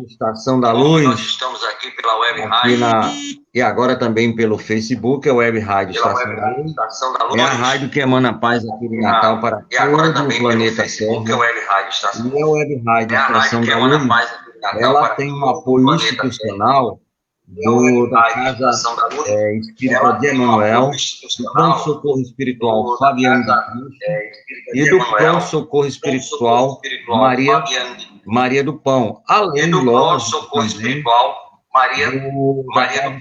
Estação da Luz. Nós estamos aqui pela Web Rádio. E agora também pelo Facebook, a Web Rádio Estação da Luz. É a rádio que emana paz aqui de Natal para todo o planeta Terra. E a Web Rádio Estação da Luz, ela tem um apoio institucional da Casa Espírita de Emanuel, do Pronto Socorro Espiritual Fabiano de Cristo e do Pronto Socorro Espiritual Maria do Pão, além, lógico, também da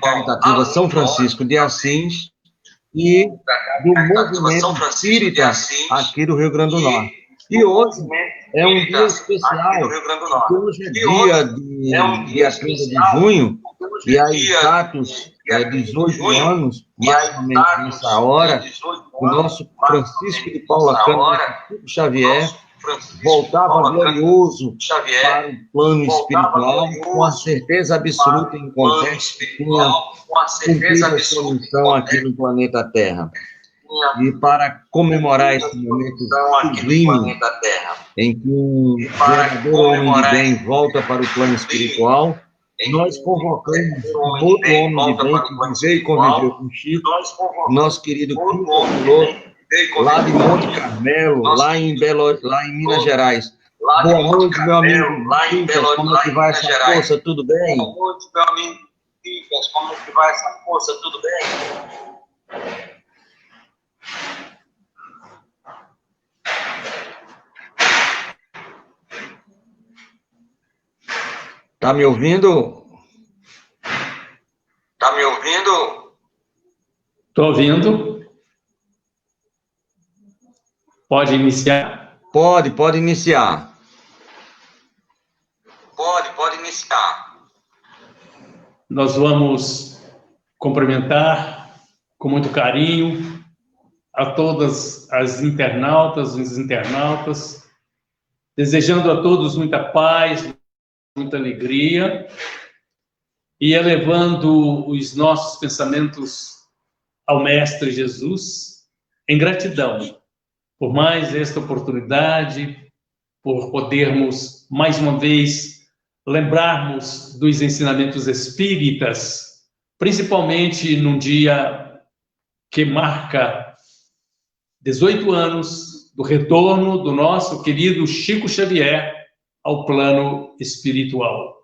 Caritativa São Francisco de Assis e do Movimento Espírita aqui do Rio Grande do Norte. E hoje é um dia especial, porque hoje é dia 30 de junho, e há exatos 18 anos, mais ou menos nessa hora, o nosso Francisco de Paula Câmara, Chico Xavier, voltava glorioso para o plano espiritual, com a certeza absoluta em contexto que tinha cumprido a sua missão aqui no planeta Terra. E para comemorar esse momento sublime em que um verdadeiro homem de bem volta para o plano espiritual, nós convocamos um outro homem de bem que viveu e conviveu com Chico, nosso querido Chico Piloto, lá de Monte Carmelo, lá em Minas Gerais. Boa noite, meu amigo Lucas, como é que vai essa força? Tudo bem? Boa noite, meu amigo Lucas, como é que vai essa força? Tudo bem? Tá me ouvindo? Tá me ouvindo? Tô ouvindo. Pode iniciar? Pode iniciar. Pode iniciar. Nós vamos cumprimentar com muito carinho a todas as internautas, os internautas, desejando a todos muita paz, muita alegria e elevando os nossos pensamentos ao Mestre Jesus em gratidão por mais esta oportunidade, por podermos mais uma vez lembrarmos dos ensinamentos espíritas, principalmente num dia que marca 18 anos do retorno do nosso querido Chico Xavier ao plano espiritual.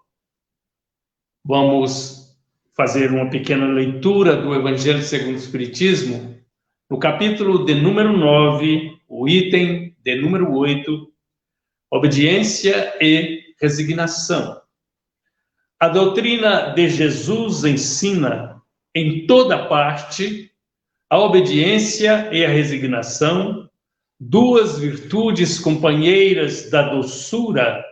Vamos fazer uma pequena leitura do Evangelho segundo o Espiritismo, no capítulo de número 9, o item de número 8, obediência e resignação. A doutrina de Jesus ensina em toda parte a obediência e a resignação, duas virtudes companheiras da doçura,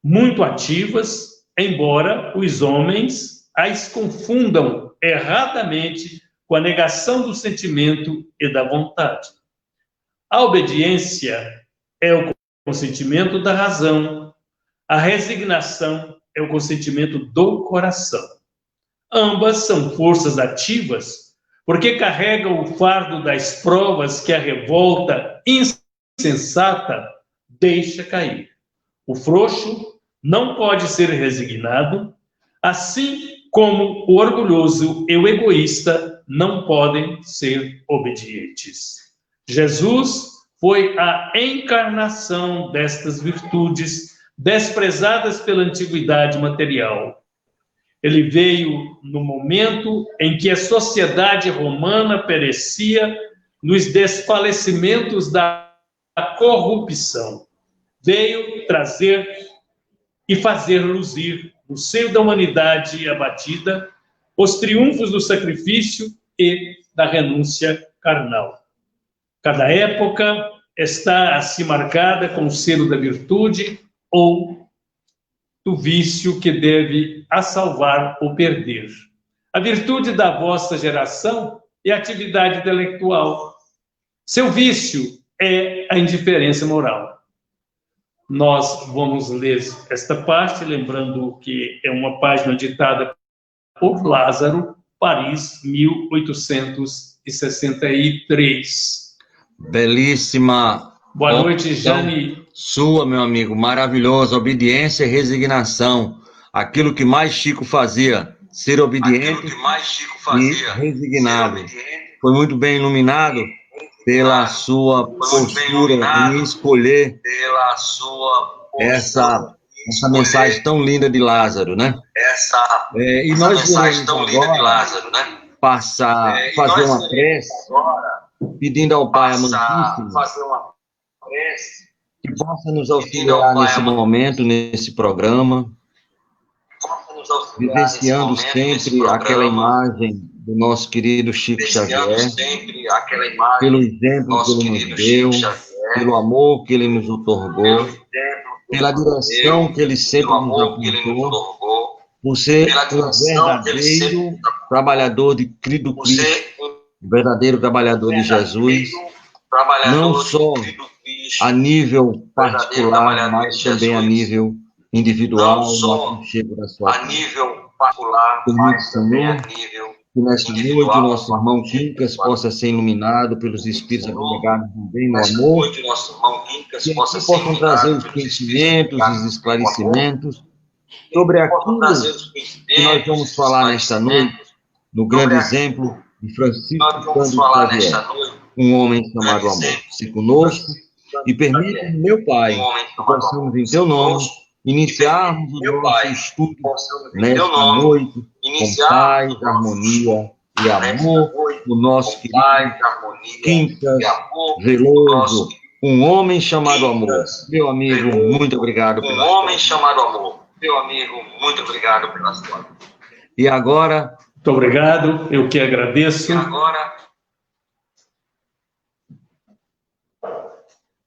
muito ativas, embora os homens as confundam erradamente com a negação do sentimento e da vontade. A obediência é o consentimento da razão, a resignação é o consentimento do coração. Ambas são forças ativas, porque carregam o fardo das provas que a revolta insensata deixa cair. O frouxo não pode ser resignado, assim como o orgulhoso e o egoísta não podem ser obedientes. Jesus foi a encarnação destas virtudes desprezadas pela antiguidade material. Ele veio no momento em que a sociedade romana perecia nos desfalecimentos da corrupção. Veio trazer e fazer luzir no seio da humanidade abatida os triunfos do sacrifício e da renúncia carnal. Cada época está assim marcada com o selo da virtude ou do vício que deve a salvar ou perder. A virtude da vossa geração é a atividade intelectual. Seu vício é a indiferença moral. Nós vamos ler esta parte, lembrando que é uma página ditada por Lázaro, Paris, 1863. Belíssima. Boa noite, Jane. Sua, meu amigo, maravilhosa, obediência e resignação. aquilo que mais Chico fazia, ser obediente e resignado. Foi muito bem iluminado pela sua postura em escolher essa mensagem tão linda de Lázaro, né? E nós vamos agora fazer uma prece, pedindo ao Pai Amantíssimo que possa nos auxiliar nesse momento, nesse programa, vivenciando sempre aquela imagem do nosso querido Chico Xavier, pelo exemplo que ele nos deu, pelo amor que ele nos otorgou, pela direção que ele sempre nos apontou, por ser um verdadeiro trabalhador do Cristo, verdadeiro trabalhador de Jesus, não só a nível particular, mas também a nível individual, no aconchego da sua vida. Permite, Senhor, que nesta noite o nosso irmão Quincas possa ser iluminado pelos Espíritos agregados também no amor, que aqui possam trazer os conhecimentos, os esclarecimentos sobre aquilo que nós vamos falar nesta noite, no grande exemplo de Francisco Cândido Xavier, um homem chamado amor. Se conosco e permita, meu Pai, que possamos em Teu nome iniciarmos o nosso estudo nesta noite com paz, harmonia e amor, o nosso querido Quincas Veloso, um homem chamado amor. Meu amigo, muito obrigado pela sua. E agora... Muito obrigado, eu que agradeço.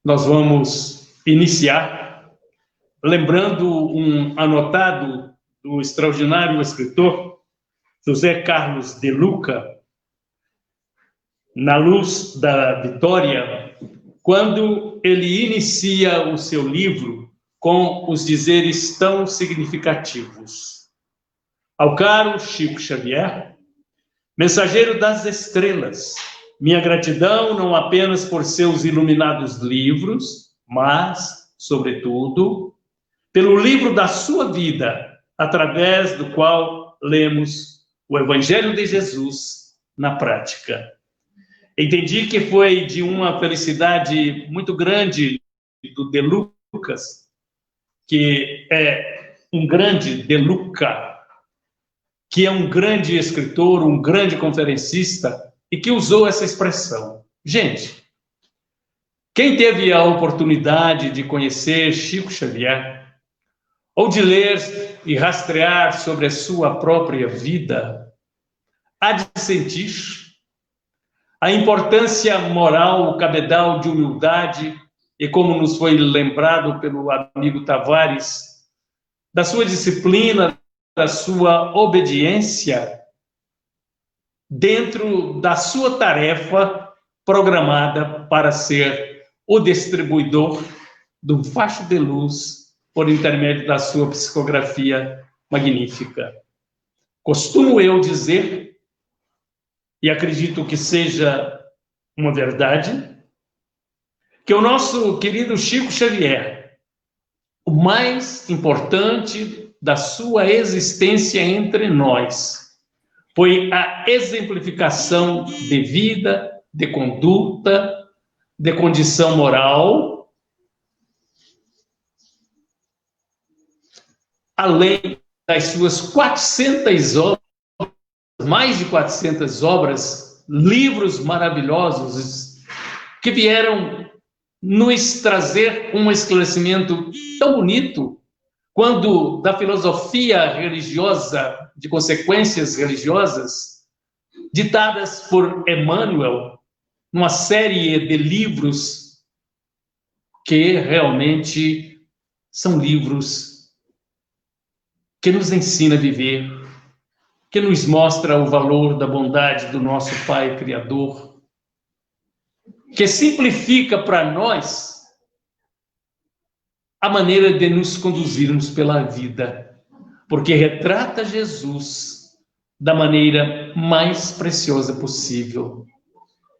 Nós vamos iniciar lembrando um anotado do extraordinário escritor José Carlos de Luca, Na Luz da Vitória, quando ele inicia o seu livro com os dizeres tão significativos. Ao caro Chico Xavier, mensageiro das estrelas, minha gratidão não apenas por seus iluminados livros, mas, sobretudo, pelo livro da sua vida, através do qual lemos o Evangelho de Jesus na prática. Entendi que foi de uma felicidade muito grande do De Lucas, que é um grande De Luca, que é um grande escritor, um grande conferencista, e que usou essa expressão. Gente, quem teve a oportunidade de conhecer Chico Xavier, ou de ler e rastrear sobre a sua própria vida, há de sentir a importância moral, o cabedal de humildade, e como nos foi lembrado pelo amigo Tavares, da sua disciplina, da sua obediência, dentro da sua tarefa programada para ser o distribuidor do facho de luz por intermédio da sua psicografia magnífica. Costumo eu dizer, e acredito que seja uma verdade, que o nosso querido Chico Xavier, o mais importante da sua existência entre nós, foi a exemplificação de vida, de conduta, de condição moral, além das suas 400 obras, mais de 400 obras, livros maravilhosos, que vieram nos trazer um esclarecimento tão bonito, quando da filosofia religiosa, de consequências religiosas, ditadas por Emmanuel, numa série de livros que realmente são livros que nos ensina a viver, que nos mostra o valor da bondade do nosso Pai Criador, que simplifica para nós a maneira de nos conduzirmos pela vida, porque retrata Jesus da maneira mais preciosa possível.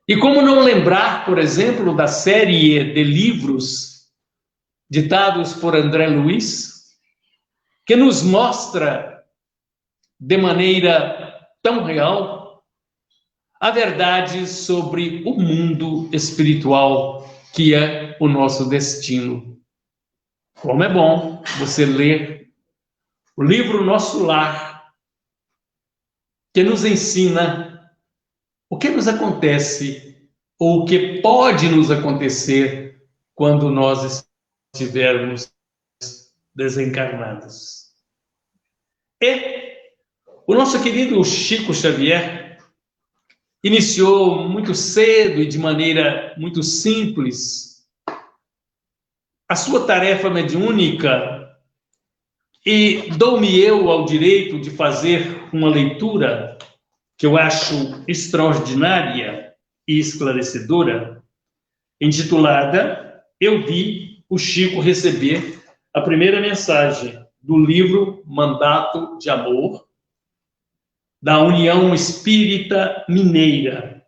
E como não lembrar, por exemplo, da série de livros ditados por André Luiz, que nos mostra de maneira tão real a verdade sobre o mundo espiritual que é o nosso destino. Como é bom você ler o livro Nosso Lar, que nos ensina o que nos acontece ou o que pode nos acontecer quando nós estivermos desencarnados. E o nosso querido Chico Xavier iniciou muito cedo e de maneira muito simples a sua tarefa mediúnica, e dou-me eu ao direito de fazer uma leitura que eu acho extraordinária e esclarecedora, intitulada Eu Vi o Chico Receber a Primeira Mensagem, do livro Mandato de Amor, da União Espírita Mineira.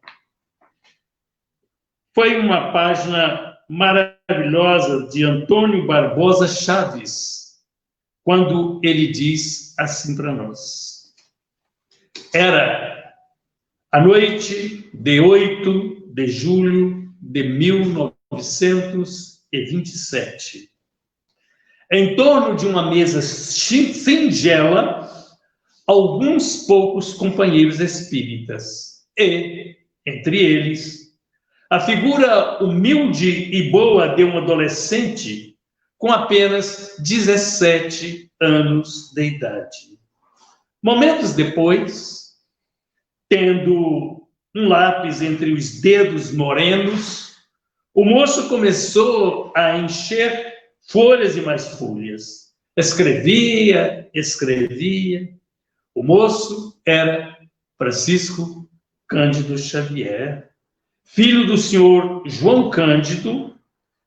Foi uma página maravilhosa de Antônio Barbosa Chaves, quando ele diz assim para nós: era a noite de 8 de julho de 1927. Em torno de uma mesa singela, alguns poucos companheiros espíritas, e, entre eles, a figura humilde e boa de um adolescente com apenas 17 anos de idade. Momentos depois, tendo um lápis entre os dedos morenos, o moço começou a encher folhas e mais folhas. Escrevia. O moço era Francisco Cândido Xavier, filho do senhor João Cândido,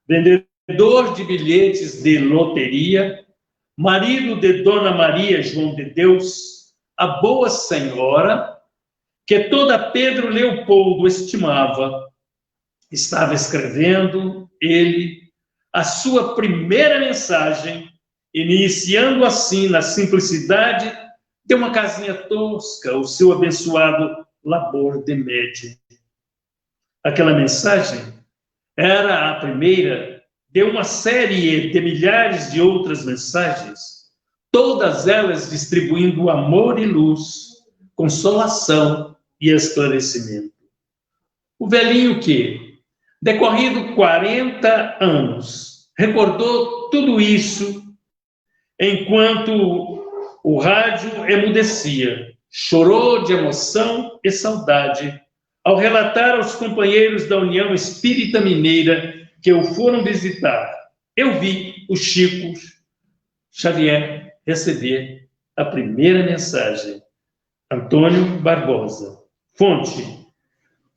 vendedor de bilhetes de loteria, marido de Dona Maria João de Deus, a boa senhora, que toda Pedro Leopoldo estimava. Estava escrevendo, ele, a sua primeira mensagem, iniciando assim na simplicidade de uma casinha tosca o seu abençoado labor de médium. Aquela mensagem era a primeira de uma série de milhares de outras mensagens, todas elas distribuindo amor e luz, consolação e esclarecimento. O velhinho que, decorrido 40 anos, recordou tudo isso enquanto o rádio emudecia, chorou de emoção e saudade ao relatar aos companheiros da União Espírita Mineira que o foram visitar. Eu vi o Chico Xavier receber a primeira mensagem. Antônio Barbosa. Fonte: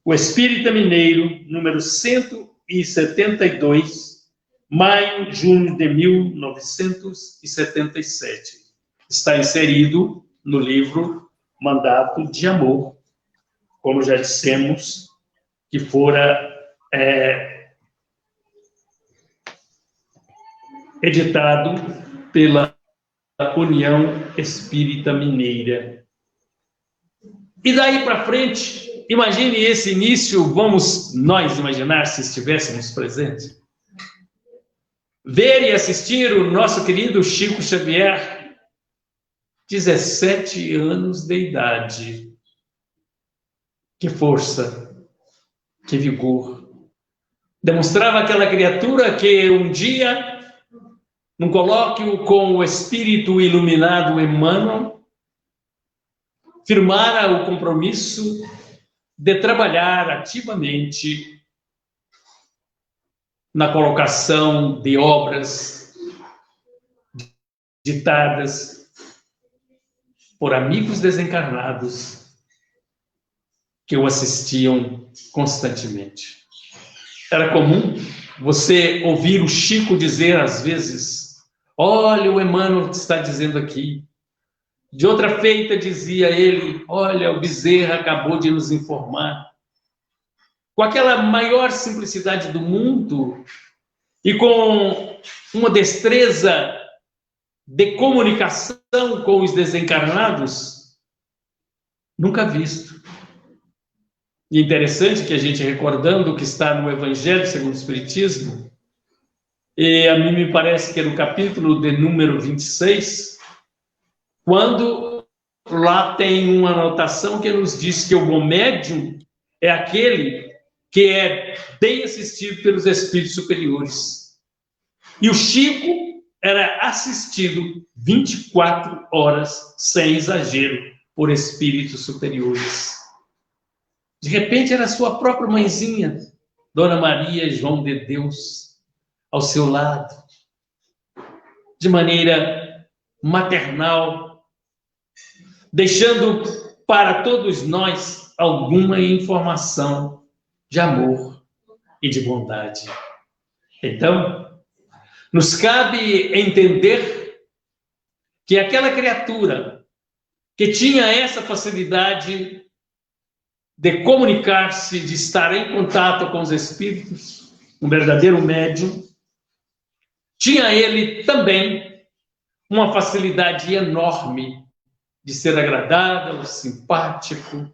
O Espírita Mineiro, número 172, maio, junho de 1977. Está inserido no livro Mandato de Amor, como já dissemos, que fora editado pela União Espírita Mineira. E daí para frente, imagine esse início, vamos nós imaginar se estivéssemos presentes. Ver e assistir o nosso querido Chico Xavier, 17 anos de idade. Que força, que vigor. Demonstrava aquela criatura que um dia, num colóquio com o espírito iluminado Emmanuel, firmara o compromisso de trabalhar ativamente na colocação de obras ditadas por amigos desencarnados que o assistiam constantemente. Era comum você ouvir o Chico dizer às vezes: olha, o Emmanuel está dizendo aqui. De outra feita dizia ele: olha, o Bezerra acabou de nos informar. Com aquela maior simplicidade do mundo e com uma destreza de comunicação com os desencarnados nunca visto. E interessante que a gente, recordando o que está no Evangelho segundo o Espiritismo, e a mim me parece que é no capítulo de número 26, quando lá tem uma anotação que nos diz que o bom médium é aquele que é bem assistido pelos espíritos superiores. E o Chico era assistido 24 horas, sem exagero, por espíritos superiores. De repente era sua própria mãezinha, Dona Maria João de Deus, ao seu lado, de maneira maternal, deixando para todos nós alguma informação de amor e de bondade. Então, nos cabe entender que aquela criatura que tinha essa facilidade de comunicar-se, de estar em contato com os espíritos, um verdadeiro médium, tinha ele também uma facilidade enorme de ser agradável, simpático,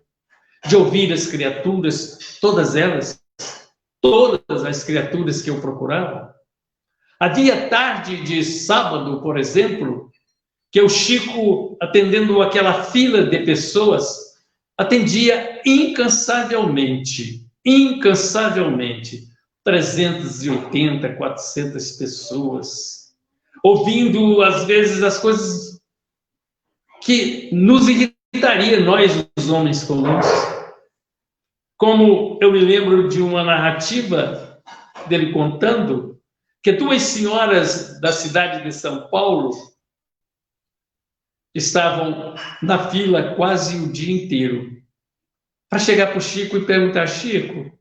de ouvir as criaturas, todas as criaturas que eu procurava. Havia tarde de sábado, por exemplo, que o Chico, atendendo aquela fila de pessoas, atendia incansavelmente, 380, 400 pessoas, ouvindo, às vezes, as coisas que nos irritaria, nós, os homens comuns. Como eu me lembro de uma narrativa dele contando que 2 senhoras da cidade de São Paulo estavam na fila quase o dia inteiro para chegar para o Chico e perguntar: Chico,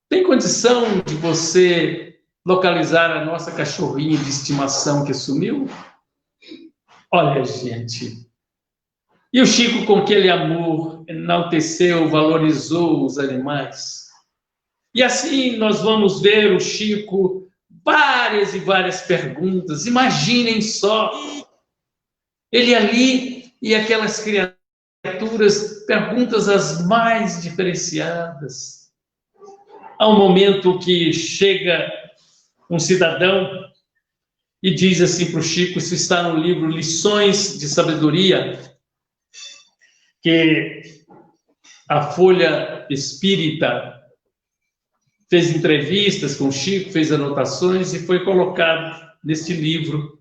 tem condição de você localizar a nossa cachorrinha de estimação que sumiu? Olha, gente. E o Chico, com aquele amor, enalteceu, valorizou os animais. E assim nós vamos ver o Chico, várias e várias perguntas. Imaginem só, ele ali e aquelas criaturas, perguntas as mais diferenciadas. Há um momento que chega um cidadão e diz assim para o Chico, isso está no livro Lições de Sabedoria, que a Folha Espírita fez entrevistas com o Chico, fez anotações e foi colocado neste livro,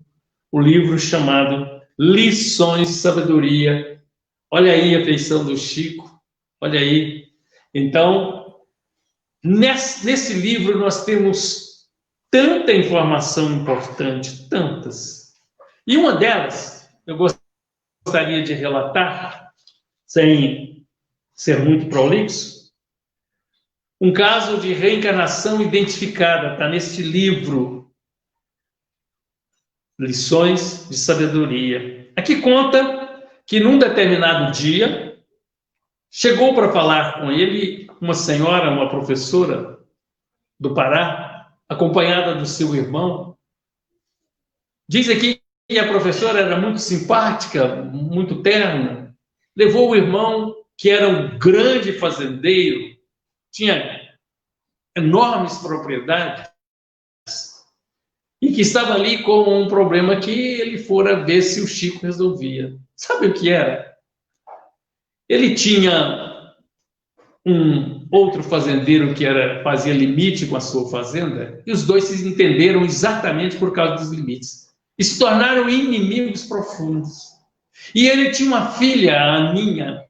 o livro chamado Lições de Sabedoria. Olha aí a feição do Chico, olha aí. Então, nesse livro nós temos tanta informação importante, tantas. E uma delas, eu gostaria de relatar, sem ser muito prolixo, um caso de reencarnação identificada, está neste livro, Lições de Sabedoria. Aqui conta que num determinado dia, chegou para falar com ele uma senhora, uma professora do Pará, acompanhada do seu irmão. Diz aqui que a professora era muito simpática, muito terna, levou o irmão, que era um grande fazendeiro, tinha enormes propriedades, e que estava ali com um problema que ele fora ver se o Chico resolvia. Sabe o que era? Ele tinha um outro fazendeiro que fazia limite com a sua fazenda, e os dois se entenderam exatamente por causa dos limites. E se tornaram inimigos profundos. E ele tinha uma filha, a Aninha.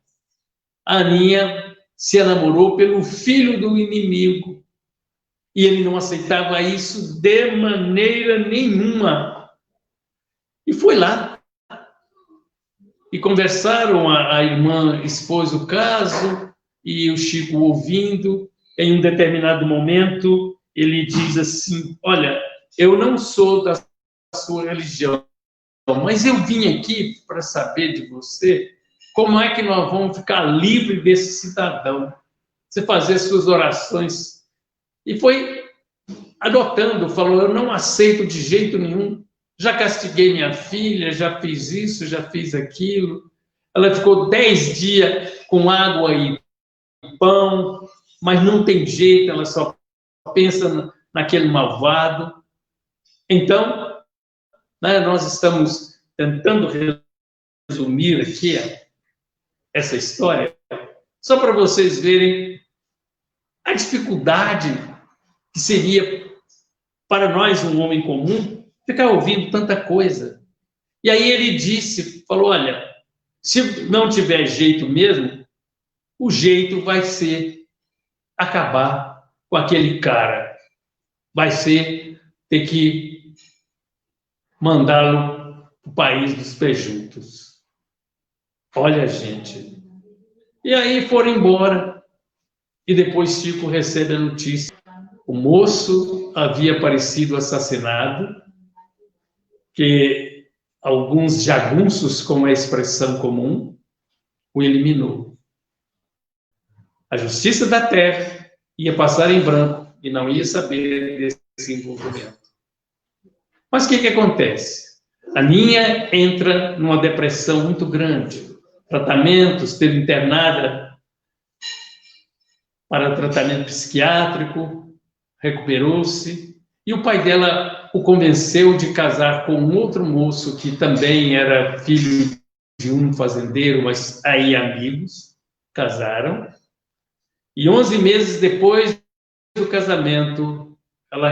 A Aninha se enamorou pelo filho do inimigo. E ele não aceitava isso de maneira nenhuma. E foi lá. E conversaram, a irmã expôs o caso, e o Chico ouvindo. Em um determinado momento, ele diz assim: olha, eu não sou da sua religião, mas eu vim aqui para saber de você como é que nós vamos ficar livres desse cidadão. Você fazer suas orações. E foi adotando, falou: eu não aceito de jeito nenhum. já castiguei minha filha, já fiz isso, já fiz aquilo. Ela ficou 10 dias com água e pão, mas não tem jeito, ela só pensa naquele malvado. Então, né, nós estamos tentando resumir aqui essa história, só para vocês verem a dificuldade que seria para nós, um homem comum, ficar ouvindo tanta coisa. E aí ele falou, olha, se não tiver jeito mesmo, o jeito vai ser acabar com aquele cara. Vai ser ter que mandá-lo para o país dos pejutos. Olha, gente. E aí foram embora. E depois Chico recebe a notícia. O moço havia aparecido assassinado, que alguns jagunços, como é a expressão comum, o eliminou. A justiça da terra ia passar em branco e não ia saber desse envolvimento. Mas o que acontece? A Ninha entra numa depressão muito grande. Tratamentos, teve internada para tratamento psiquiátrico, recuperou-se, e o pai dela o convenceu de casar com um outro moço que também era filho de um fazendeiro, mas aí amigos, casaram. E 11 meses depois do casamento, ela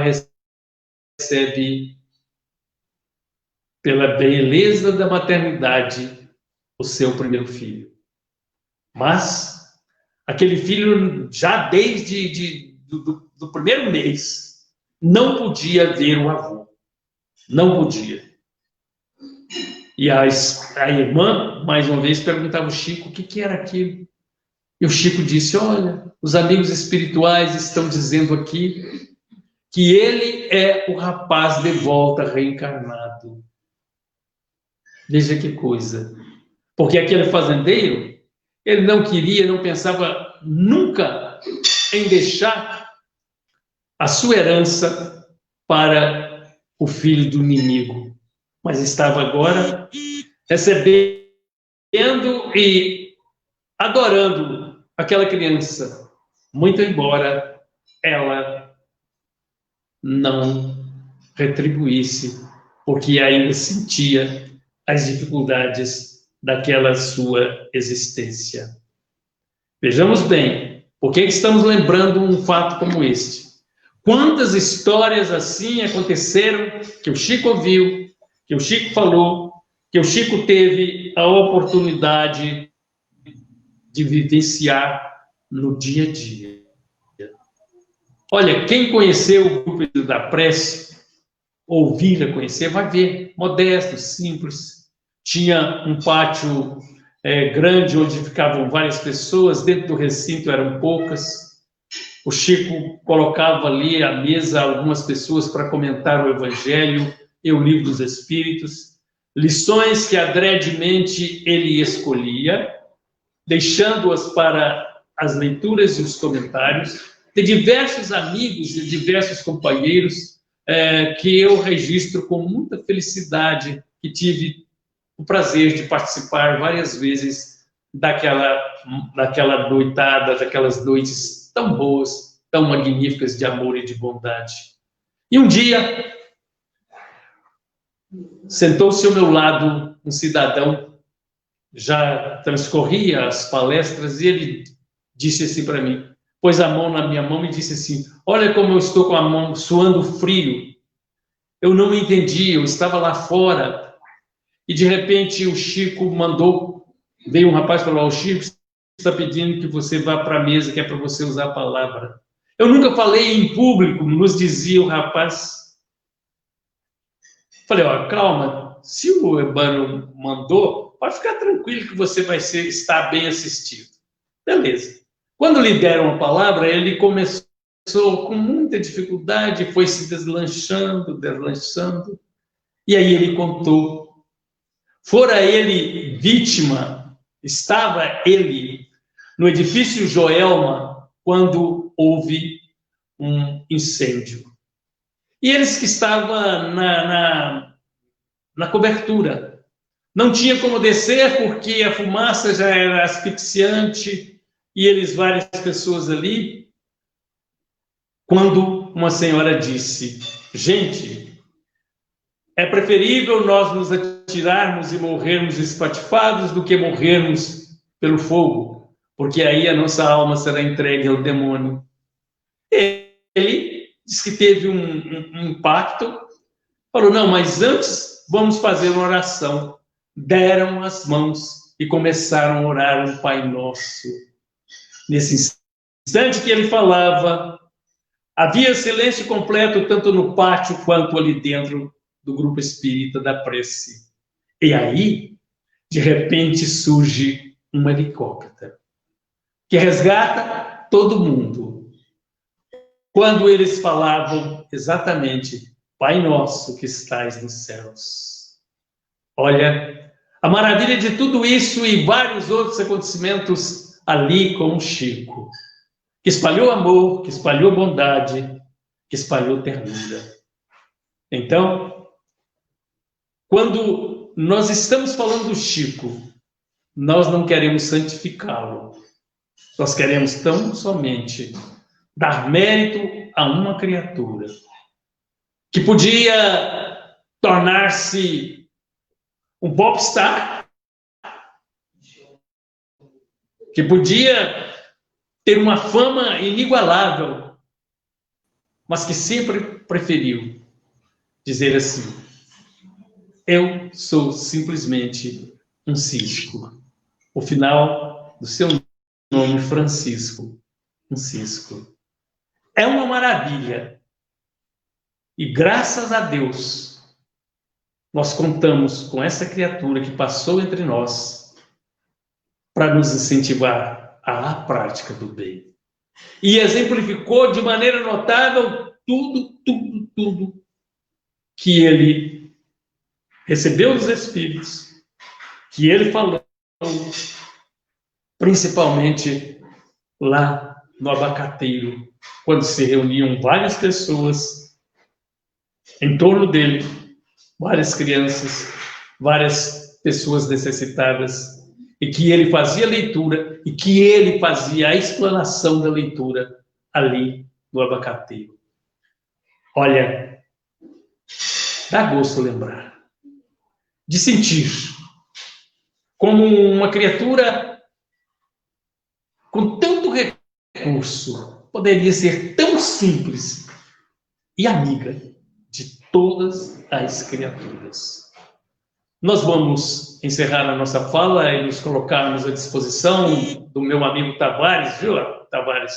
recebe, pela beleza da maternidade, o seu primeiro filho. Mas aquele filho, já desde do primeiro mês, não podia ver o avô. Não podia. E a irmã, mais uma vez, perguntava ao Chico o que era aquilo. E o Chico disse, olha, os amigos espirituais estão dizendo aqui que ele é o rapaz de volta reencarnado. Veja que coisa. Porque aquele fazendeiro, ele não queria, não pensava nunca em deixar a sua herança para o filho do inimigo. Mas estava agora recebendo e adorando aquela criança, muito embora ela não retribuísse, porque ainda sentia as dificuldades daquela sua existência. Vejamos bem, por que estamos lembrando um fato como este? Quantas histórias assim aconteceram que o Chico ouviu, que o Chico falou, que o Chico teve a oportunidade de vivenciar no dia a dia. Olha, quem conheceu o grupo da prece, ouvir, conhecer, vai ver, modesto, simples. Tinha um pátio grande onde ficavam várias pessoas, dentro do recinto eram poucas. O Chico colocava ali à mesa algumas pessoas para comentar o Evangelho e o Livro dos Espíritos, lições que adredemente ele escolhia, deixando-as para as leituras e os comentários de diversos amigos e diversos companheiros que eu registro com muita felicidade, que tive o prazer de participar várias vezes daquela noitada, daquelas noites tão boas, tão magníficas de amor e de bondade. E um dia, sentou-se ao meu lado um cidadão, já transcorria as palestras, e ele disse assim para mim, pôs a mão na minha mão e disse assim, olha como eu estou com a mão suando frio. Eu não entendi, eu estava lá fora. E de repente o Chico veio um rapaz e falou, o Chico está pedindo que você vá para a mesa, que é para você usar a palavra. Eu nunca falei em público, nos dizia o rapaz. Falei, ó, calma, se o Ebano mandou, pode ficar tranquilo que você vai estar bem assistido. Beleza. Quando lhe deram a palavra, ele começou com muita dificuldade, foi se deslanchando, e aí ele contou. Fora ele vítima, estava ele no edifício Joelma, quando houve um incêndio. E eles que estavam na cobertura. Não tinha como descer porque a fumaça já era asfixiante e eles, várias pessoas ali, quando uma senhora disse: gente, é preferível nós nos atirarmos e morrermos espatifados do que morrermos pelo fogo, porque aí a nossa alma será entregue ao demônio. Ele disse que teve um impacto, falou: não, mas antes vamos fazer uma oração. Deram as mãos e começaram a orar um Pai Nosso. Nesse instante que ele falava, havia silêncio completo, tanto no pátio quanto ali dentro do grupo espírita da prece. E aí, de repente, surge um helicóptero que resgata todo mundo. Quando eles falavam exatamente: Pai Nosso que estais nos céus. Olha, a maravilha de tudo isso e vários outros acontecimentos ali com o Chico, que espalhou amor, que espalhou bondade, que espalhou ternura. Então, quando nós estamos falando do Chico, nós não queremos santificá-lo. Nós queremos tão somente dar mérito a uma criatura que podia tornar-se um popstar, que podia ter uma fama inigualável, mas que sempre preferiu dizer assim: eu sou simplesmente um cisco. O final do seu nome, Francisco, um cisco. É uma maravilha. E graças a Deus, nós contamos com essa criatura que passou entre nós para nos incentivar à prática do bem. E exemplificou de maneira notável tudo que ele recebeu dos Espíritos, que ele falou, principalmente lá no Abacateiro, quando se reuniam várias pessoas em torno dele, várias crianças, várias pessoas necessitadas, e que ele fazia leitura, e que ele fazia a explanação da leitura ali no Abacateiro. Olha, dá gosto lembrar, de sentir como uma criatura com tanto recurso poderia ser tão simples e amiga de todas as criaturas. Nós vamos encerrar a nossa fala e nos colocarmos à disposição do meu amigo Tavares, viu, Tavares?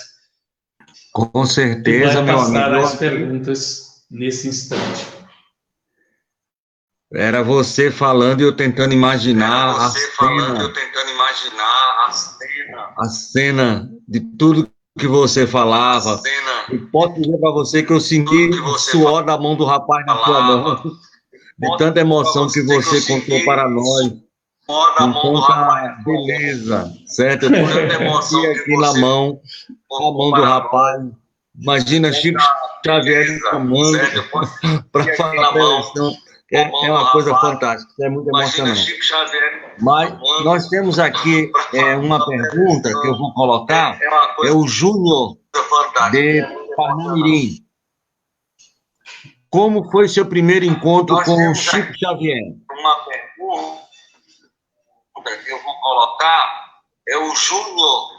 Com certeza, meu amigo. Vai passar as perguntas nesse instante. Era você falando e eu tentando imaginar a cena de tudo que você falava. E posso dizer para você que eu senti o suor da mão do rapaz na sua mão, de tanta emoção que você contou para nós, com tanta beleza, certo? Eu senti aqui na mão, a mão do rapaz. Imagina Chico Xavier chamando para falar a eleição. É uma coisa fantástica, é muito emocionante. Mas nós temos aqui uma pergunta que eu vou colocar, é o Júnior de Parnamirim. Como foi seu primeiro encontro com o Chico Xavier? Uma pergunta que eu vou colocar é o Júnior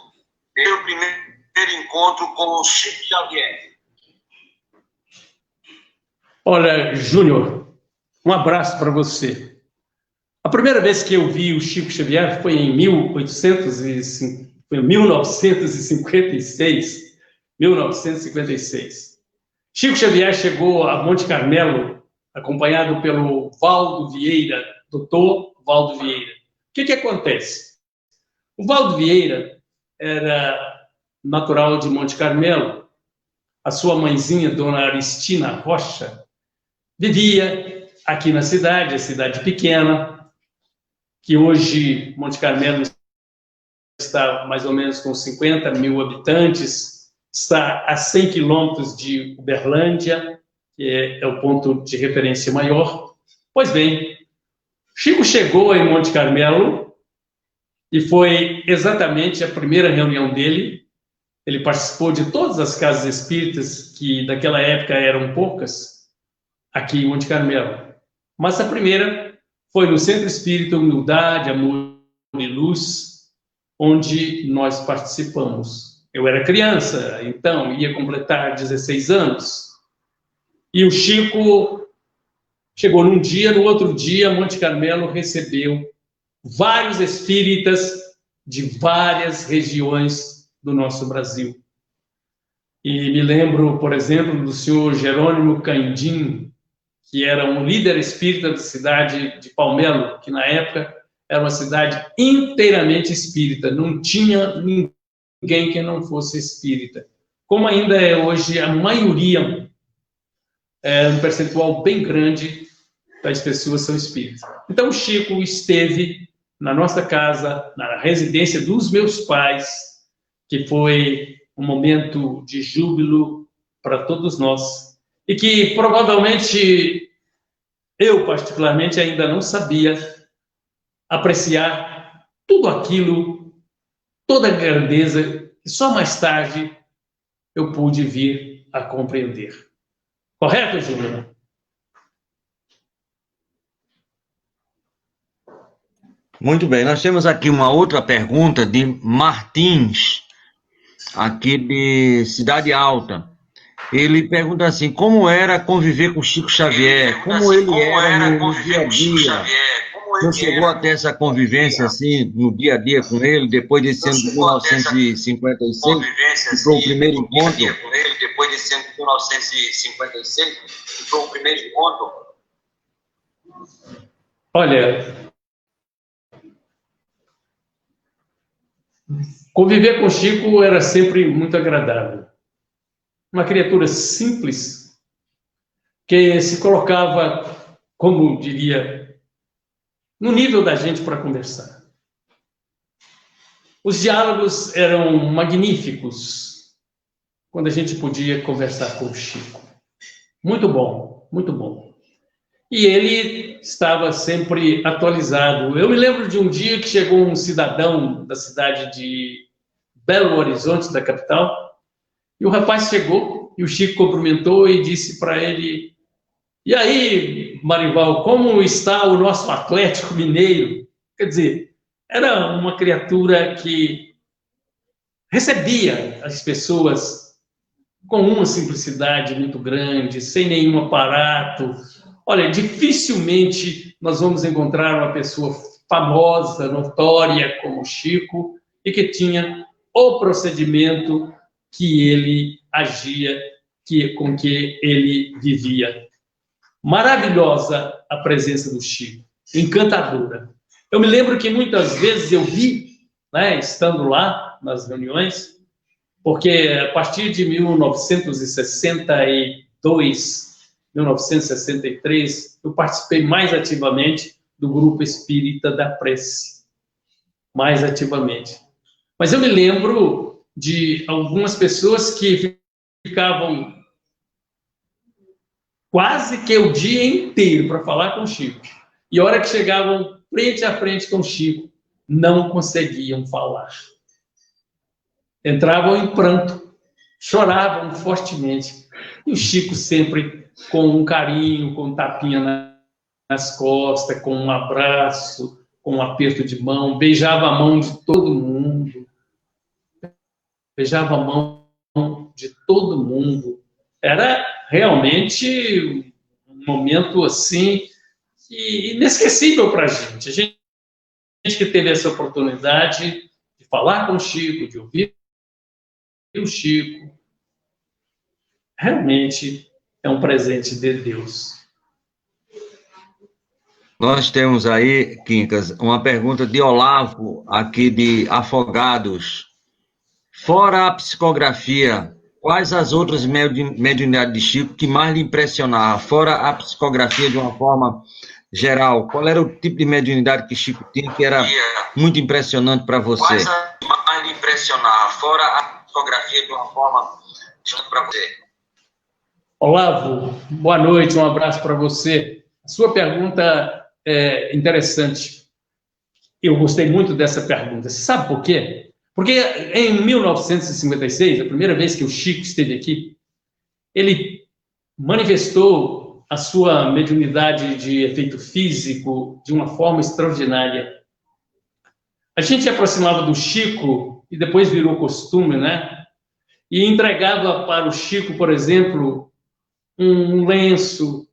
de seu primeiro encontro com o Chico Xavier. Olha, Júnior, um abraço para você. A primeira vez que eu vi o Chico Xavier foi em 1956. Chico Xavier chegou a Monte Carmelo, acompanhado pelo Valdo Vieira, doutor Valdo Vieira. O que acontece? O Valdo Vieira era natural de Monte Carmelo. A sua mãezinha, dona Aristina Rocha, vivia aqui na cidade, a cidade pequena, que hoje Monte Carmelo está mais ou menos com 50 mil habitantes, está a 100 quilômetros de Uberlândia, que é o ponto de referência maior. Pois bem, Chico chegou em Monte Carmelo e foi exatamente a primeira reunião dele. Ele participou de todas as casas espíritas, que naquela época eram poucas, aqui em Monte Carmelo. Mas a primeira foi no Centro Espírita Humildade, Amor e Luz, onde nós participamos. Eu era criança, então ia completar 16 anos. E o Chico chegou num dia, no outro dia, Monte Carmelo recebeu vários espíritas de várias regiões do nosso Brasil. E me lembro, por exemplo, do senhor Jerônimo Candim, que era um líder espírita da cidade de Palmelo, que na época era uma cidade inteiramente espírita, não tinha ninguém que não fosse espírita. Como ainda é hoje, a maioria, um percentual bem grande das pessoas são espíritas. Então, o Chico esteve na nossa casa, na residência dos meus pais, que foi um momento de júbilo para todos nós, e que provavelmente eu, particularmente, ainda não sabia apreciar tudo aquilo, toda a grandeza, que só mais tarde eu pude vir a compreender. Correto, Júlio? Muito bem, nós temos aqui uma outra pergunta de Martins, aqui de Cidade Alta. Ele pergunta assim, como era conviver com Chico Xavier? Como ele era no dia a dia? Você chegou a ter essa convivência assim, no dia a dia com ele, depois desse ano de 1956, que foi o primeiro encontro? Depois desse ano de 1956, que foi o primeiro encontro? Olha, conviver com Chico era sempre muito agradável. Uma criatura simples, que se colocava, como diria, no nível da gente para conversar. Os diálogos eram magníficos quando a gente podia conversar com o Chico. Muito bom, muito bom. E ele estava sempre atualizado. Eu me lembro de um dia que chegou um cidadão da cidade de Belo Horizonte, da capital, e o rapaz chegou e o Chico cumprimentou e disse para ele: e aí, Marival, como está o nosso Atlético Mineiro? Quer dizer, era uma criatura que recebia as pessoas com uma simplicidade muito grande, sem nenhum aparato. Olha, dificilmente nós vamos encontrar uma pessoa famosa, notória como o Chico, e que tinha o procedimento que ele agia, com que ele vivia. Maravilhosa a presença do Chico, encantadora. Eu me lembro que muitas vezes eu vi, né, estando lá nas reuniões, porque a partir de 1962, 1963, eu participei mais ativamente do grupo espírita da prece, mais ativamente. Mas eu me lembro de algumas pessoas que ficavam quase que o dia inteiro para falar com o Chico. E a hora que chegavam frente a frente com o Chico, não conseguiam falar. Entravam em pranto, choravam fortemente. E o Chico sempre com um carinho, com um tapinha nas costas, com um abraço, com um aperto de mão, beijava a mão de todo mundo. Beijava a mão de todo mundo. Era realmente um momento assim inesquecível para a gente. A gente que teve essa oportunidade de falar com o Chico, de ouvir o Chico, realmente é um presente de Deus. Nós temos aí, Quincas, uma pergunta de Olavo, aqui de Afogados. Fora a psicografia, quais as outras mediunidades de Chico que mais lhe impressionavam? Fora a psicografia de uma forma geral, qual era o tipo de mediunidade que Chico tinha que era muito impressionante para você? Quais as que mais lhe impressionavam? Fora a psicografia de uma forma geral para você? Olavo, boa noite, um abraço para você. A sua pergunta interessante. Eu gostei muito dessa pergunta. Você sabe por quê? Porque em 1956, a primeira vez que o Chico esteve aqui, ele manifestou a sua mediunidade de efeito físico de uma forma extraordinária. A gente se aproximava do Chico, e depois virou costume, né? E entregava para o Chico, por exemplo, um lenço,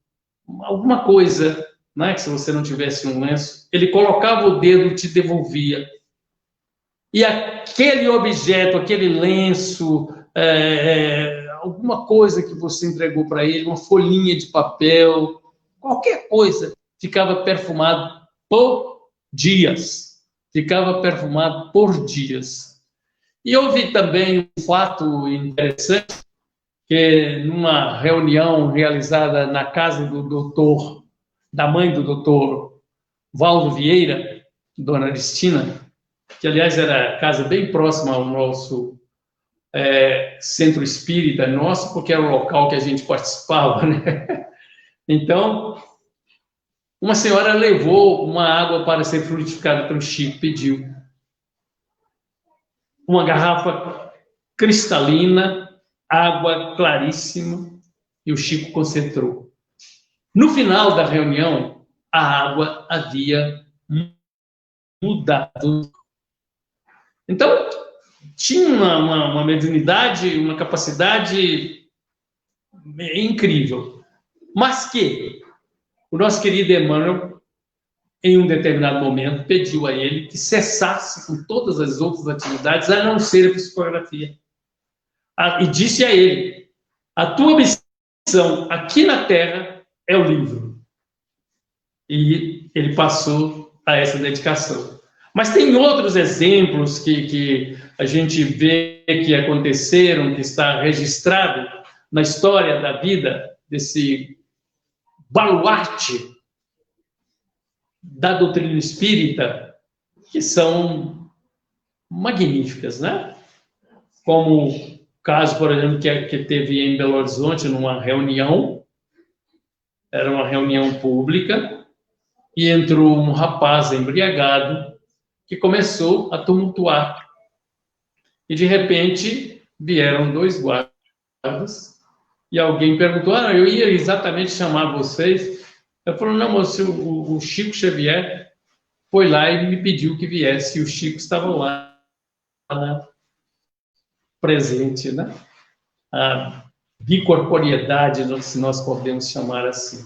alguma coisa, né? Que se você não tivesse um lenço, ele colocava o dedo e te devolvia. E aquele objeto, aquele lenço, alguma coisa que você entregou para ele, uma folhinha de papel, qualquer coisa, ficava perfumado por dias. Ficava perfumado por dias. E houve também um fato interessante, que numa reunião realizada na casa do doutor, da mãe do doutor Valdo Vieira, Dona Aristina, que aliás era casa bem próxima ao nosso centro espírita nosso, porque era o local que a gente participava, né? Então, uma senhora levou uma água para ser frutificada pelo Chico, pediu. Uma garrafa cristalina, água claríssima, e o Chico concentrou. No final da reunião, a água havia mudado. Então, tinha uma mediunidade, uma capacidade incrível. Mas que o nosso querido Emmanuel, em um determinado momento, pediu a ele que cessasse com todas as outras atividades, a não ser a psicografia. E disse a ele: a tua missão aqui na Terra é o livro. E ele passou a essa dedicação. Mas tem outros exemplos que a gente vê que aconteceram, que está registrado na história da vida desse baluarte da doutrina espírita, que são magníficas, né? Como o caso, por exemplo, que teve em Belo Horizonte, numa reunião, era uma reunião pública, e entrou um rapaz embriagado que começou a tumultuar. E, de repente, vieram 2 guardas e alguém perguntou: eu ia exatamente chamar vocês. Eu falei: não, moço, o Chico Xavier foi lá e me pediu que viesse, e o Chico estava lá, presente, né? A bicorporiedade, se nós podemos chamar assim.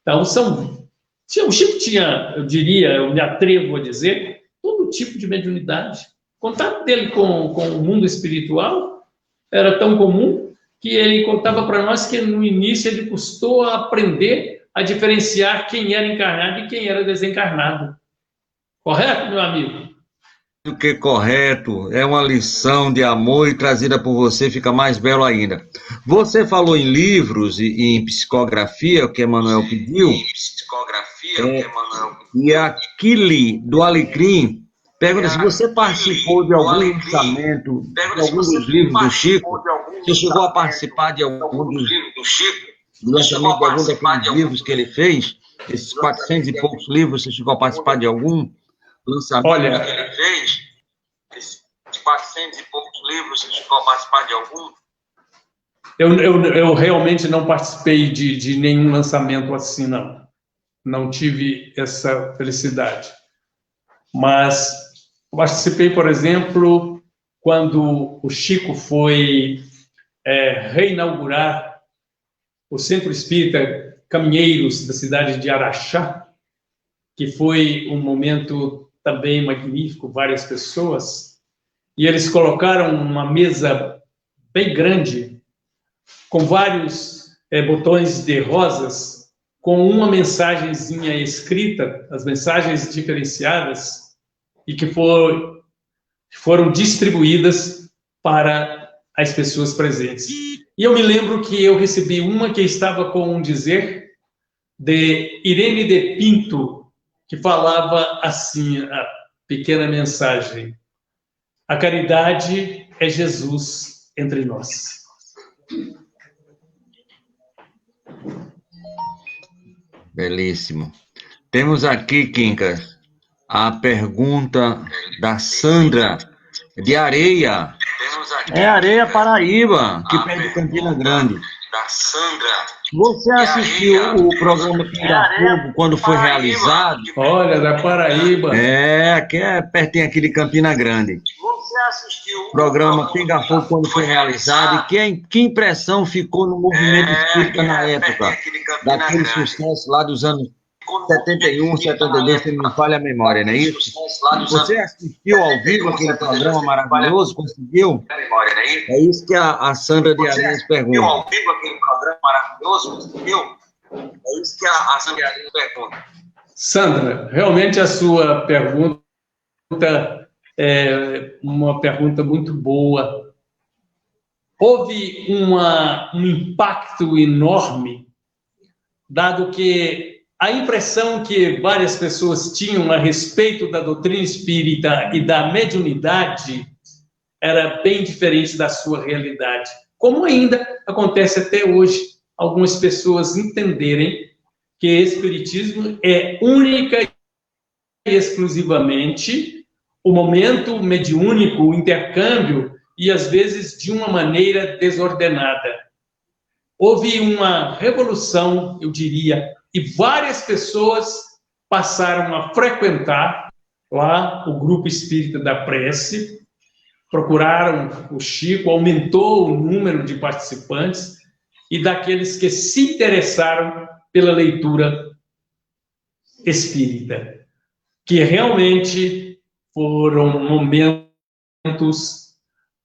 Então, o Chico tinha, eu diria, eu me atrevo a dizer, todo tipo de mediunidade. O contato dele com o mundo espiritual era tão comum que ele contava para nós que, no início, ele custou a aprender a diferenciar quem era encarnado e quem era desencarnado. Correto, meu amigo? Do que correto, é uma lição de amor e trazida por você fica mais belo ainda. Você falou em livros e em psicografia, o que Emmanuel pediu. E aquele do Alecrim pergunta se você participou de algum lançamento, de algum dos livros do Chico. Você chegou a participar de algum dos do lançamento de algum daqueles livros que ele fez? Esses 400 e poucos livros, você chegou a participar de algum lançamento? Olha, que ele fez, esses 400 e poucos livros, você chegou a participar de algum? Eu realmente não participei de nenhum lançamento assim, não. Não tive essa felicidade. Mas participei, por exemplo, quando o Chico foi reinaugurar o Centro Espírita Caminheiros da cidade de Araxá, que foi um momento também magnífico, várias pessoas, e eles colocaram uma mesa bem grande, com vários botões de rosas, com uma mensagenzinha escrita, as mensagens diferenciadas, e que foram distribuídas para as pessoas presentes. E eu me lembro que eu recebi uma que estava com um dizer de Irene de Pinto, que falava assim, a pequena mensagem: a caridade é Jesus entre nós. Belíssimo. Temos aqui, Quincas, a pergunta da Sandra de Areia. É Areia, Paraíba, que perto de Campina Grande. Da Sandra. Você assistiu o programa Pinga Fogo quando foi realizado? Olha, da Paraíba. Que é pertinho aqui de Campina Grande. Você assistiu O programa Pinga Fogo quando foi realizado e que impressão ficou no movimento espírita na época? Daquele sucesso lá dos anos 71, 72, se não me falha a memória, não é isso? Você assistiu ao vivo aquele programa maravilhoso? Conseguiu? É isso que a Sandra de Areias pergunta. Assistiu ao vivo aquele programa maravilhoso? Conseguiu? É isso que a Sandra de Areias pergunta. Sandra, realmente a sua pergunta é uma pergunta muito boa. Houve um impacto enorme, dado que a impressão que várias pessoas tinham a respeito da doutrina espírita e da mediunidade era bem diferente da sua realidade. Como ainda acontece até hoje, algumas pessoas entenderem que o espiritismo é única e exclusivamente o momento mediúnico, o intercâmbio, e às vezes de uma maneira desordenada. Houve uma revolução, eu diria, e várias pessoas passaram a frequentar lá o grupo espírita da prece, procuraram o Chico, aumentou o número de participantes e daqueles que se interessaram pela leitura espírita, que realmente foram momentos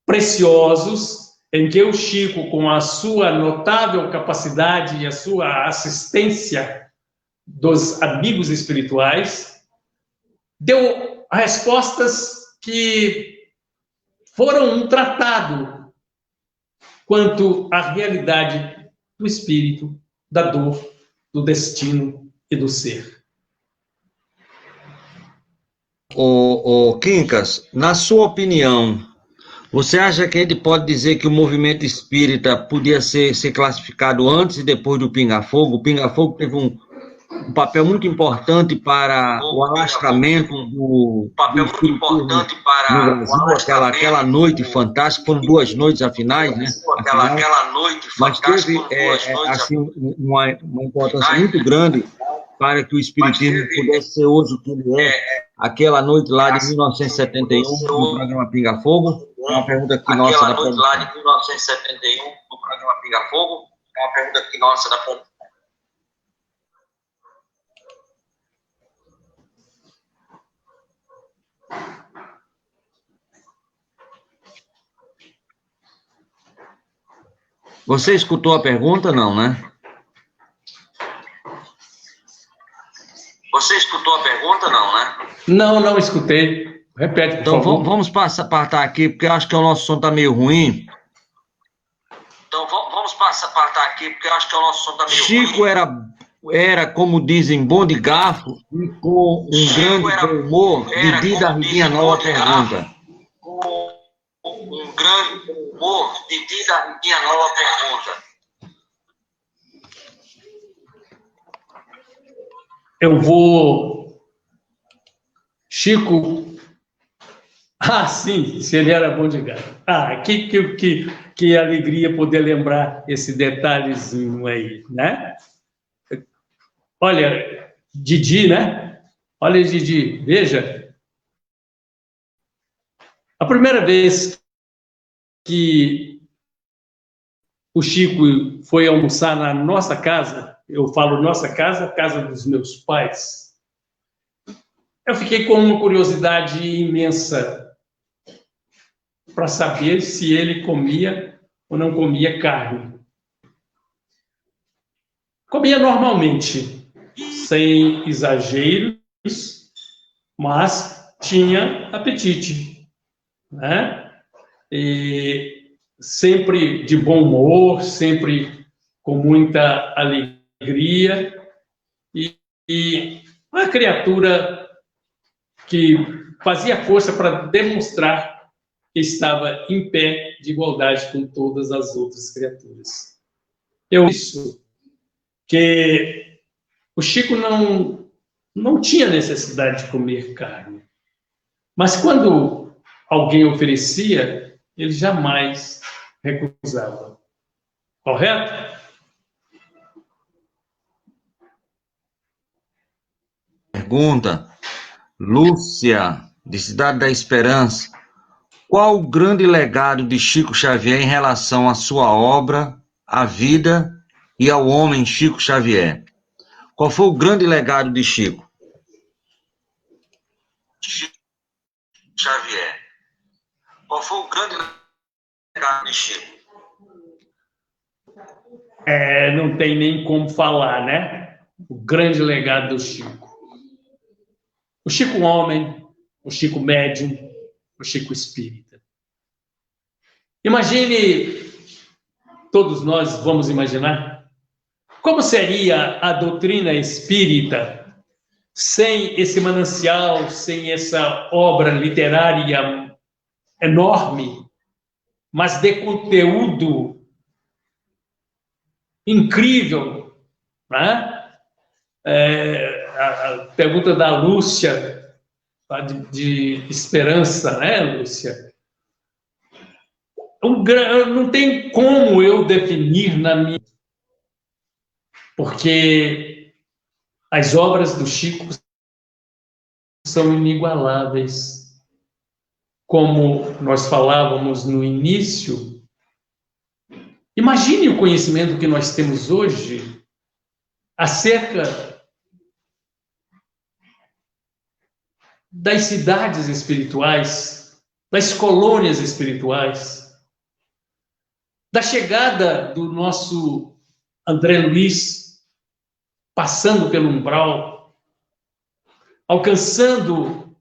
preciosos em que o Chico, com a sua notável capacidade e a sua assistência dos amigos espirituais, deu respostas que foram um tratado quanto à realidade do espírito, da dor, do destino e do ser. Quincas, na sua opinião, você acha que a gente pode dizer que o movimento espírita podia ser classificado antes e depois do Pinga Fogo? O Pinga Fogo teve um papel muito importante para o alastramento do Brasil, aquela noite fantástica, foram 2 noites afinais, né? Aquela noite fantástica, mas teve assim, uma importância muito grande para que o espiritismo pudesse ser hoje o que ele é. Aquela noite lá de 1971, no programa Pinga Fogo. Uma pergunta aqui nossa da produção. Aquela noite lá de 1971, no programa Pinga Fogo. Uma pergunta aqui nossa da produção. Você escutou a pergunta, não, né? Você escutou a pergunta, não, né? Não escutei. Repete, por favor. Então, vamos passar aqui, porque eu acho que o nosso som está meio ruim. Então, vamos passar aqui, porque eu acho que o nosso som está meio ruim. Chico era, como dizem, bom de garfo e com um grande humor, Didi da Riguinha Nova pergunta. Com um grande humor, Didi da Riguinha Nova pergunta. Eu vou... Chico... sim, se ele era bom de garfo. Que alegria poder lembrar esse detalhezinho aí, né? Olha, Didi, né? Olha, Didi, veja. A primeira vez que o Chico foi almoçar na nossa casa, eu falo nossa casa, casa dos meus pais, eu fiquei com uma curiosidade imensa para saber se ele comia ou não comia carne. Comia normalmente, sem exageros, mas tinha apetite, né? E sempre de bom humor, sempre com muita alegria, e uma criatura que fazia força para demonstrar que estava em pé de igualdade com todas as outras criaturas. Eu isso que o Chico não tinha necessidade de comer carne. Mas quando alguém oferecia, ele jamais recusava. Correto? Pergunta, Lúcia, de Cidade da Esperança. Qual o grande legado de Chico Xavier em relação à sua obra, à vida e ao homem Chico Xavier? Qual foi o grande legado de Chico? Chico Xavier. Qual foi o grande legado de Chico? Não tem nem como falar, né? O grande legado do Chico. O Chico homem, o Chico médium, o Chico espírita. Imagine, todos nós vamos imaginar, como seria a doutrina espírita sem esse manancial, sem essa obra literária enorme, mas de conteúdo incrível, né? A pergunta da Lúcia, de esperança, né, Lúcia? Não tem como eu definir na minha... Porque as obras do Chico são inigualáveis. Como nós falávamos no início, imagine o conhecimento que nós temos hoje acerca das cidades espirituais, das colônias espirituais, da chegada do nosso André Luiz, passando pelo umbral, alcançando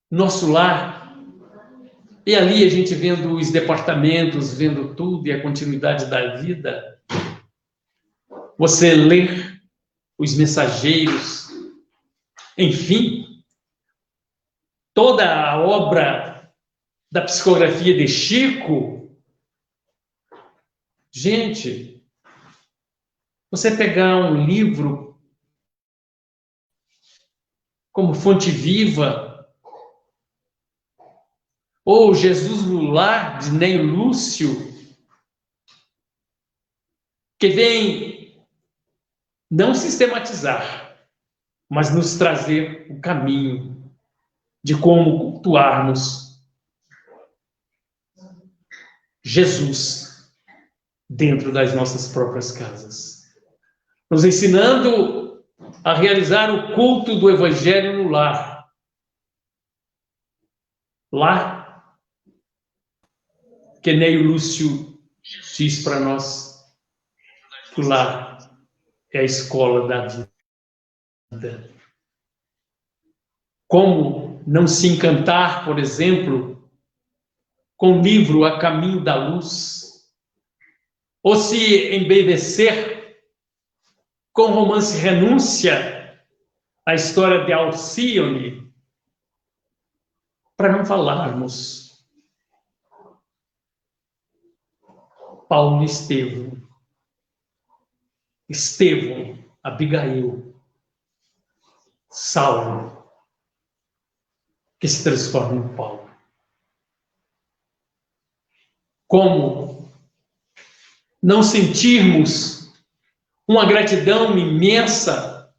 nosso lar, e ali a gente vendo os departamentos, vendo tudo e a continuidade da vida. Você ler os mensageiros, enfim, toda a obra da psicografia de Chico. Gente, você pegar um livro como Fonte Viva, ou Jesus no Lar, de Ney Lúcio, que vem não sistematizar, mas nos trazer o caminho de como cultuarmos Jesus dentro das nossas próprias casas, nos ensinando a realizar o culto do Evangelho no lar. Lá que Ney Lúcio diz para nós que o lar é a escola da vida. Como não se encantar, por exemplo, com o livro A Caminho da Luz, ou se embevecer com o romance Renúncia, a história de Alcione, para não falarmos Paulo e Estevão, Abigail, Saulo, que se transforma em Paulo. Como não sentirmos uma gratidão imensa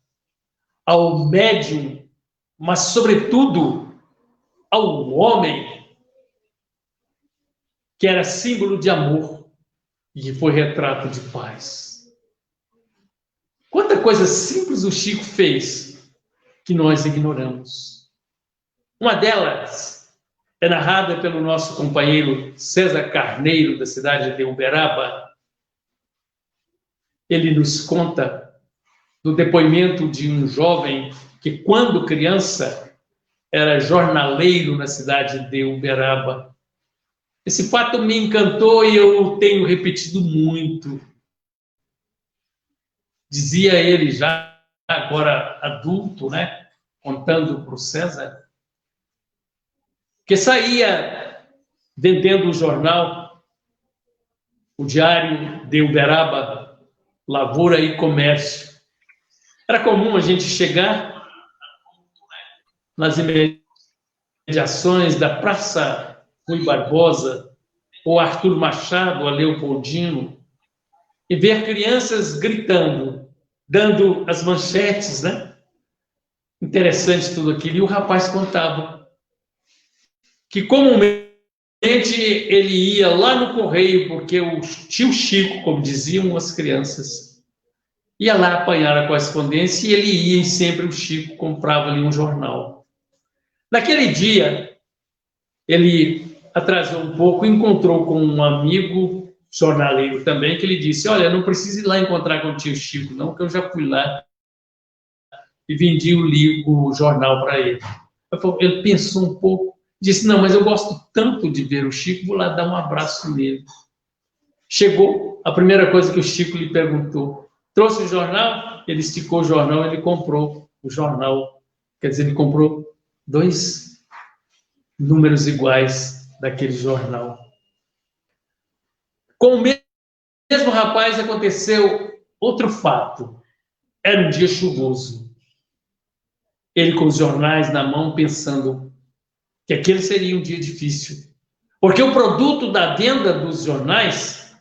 ao médium, mas, sobretudo, ao homem, que era símbolo de amor e que foi retrato de paz. Quanta coisa simples o Chico fez que nós ignoramos. Uma delas é narrada pelo nosso companheiro César Carneiro, da cidade de Uberaba. Ele nos conta do depoimento de um jovem que, quando criança, era jornaleiro na cidade de Uberaba. Esse fato me encantou e eu tenho repetido muito. Dizia ele, já agora adulto, né, contando para o César, que saía vendendo o jornal, o Diário de Uberaba, Lavoura e Comércio. Era comum a gente chegar nas imediações da Praça Rui Barbosa, ou Arthur Machado, a Leopoldino, e ver crianças gritando, dando as manchetes, né? Interessante tudo aquilo. E o rapaz contava que comumente ele ia lá no correio, porque o tio Chico, como diziam as crianças, ia lá apanhar a correspondência e ele ia e sempre o Chico comprava ali um jornal. Naquele dia, ele atrasou um pouco e encontrou com um amigo jornaleiro também, que ele disse: olha, não precisa ir lá encontrar com o tio Chico, não, que eu já fui lá e vendi o jornal para ele. Ele pensou um pouco, disse: não, mas eu gosto tanto de ver o Chico, vou lá dar um abraço nele. Chegou, a primeira coisa que o Chico lhe perguntou: trouxe o jornal? Ele esticou o jornal, ele comprou o jornal. Quer dizer, ele comprou 2 números iguais daquele jornal. Com o mesmo rapaz aconteceu outro fato. Era um dia chuvoso. Ele com os jornais na mão, pensando que aquele seria um dia difícil. Porque o produto da venda dos jornais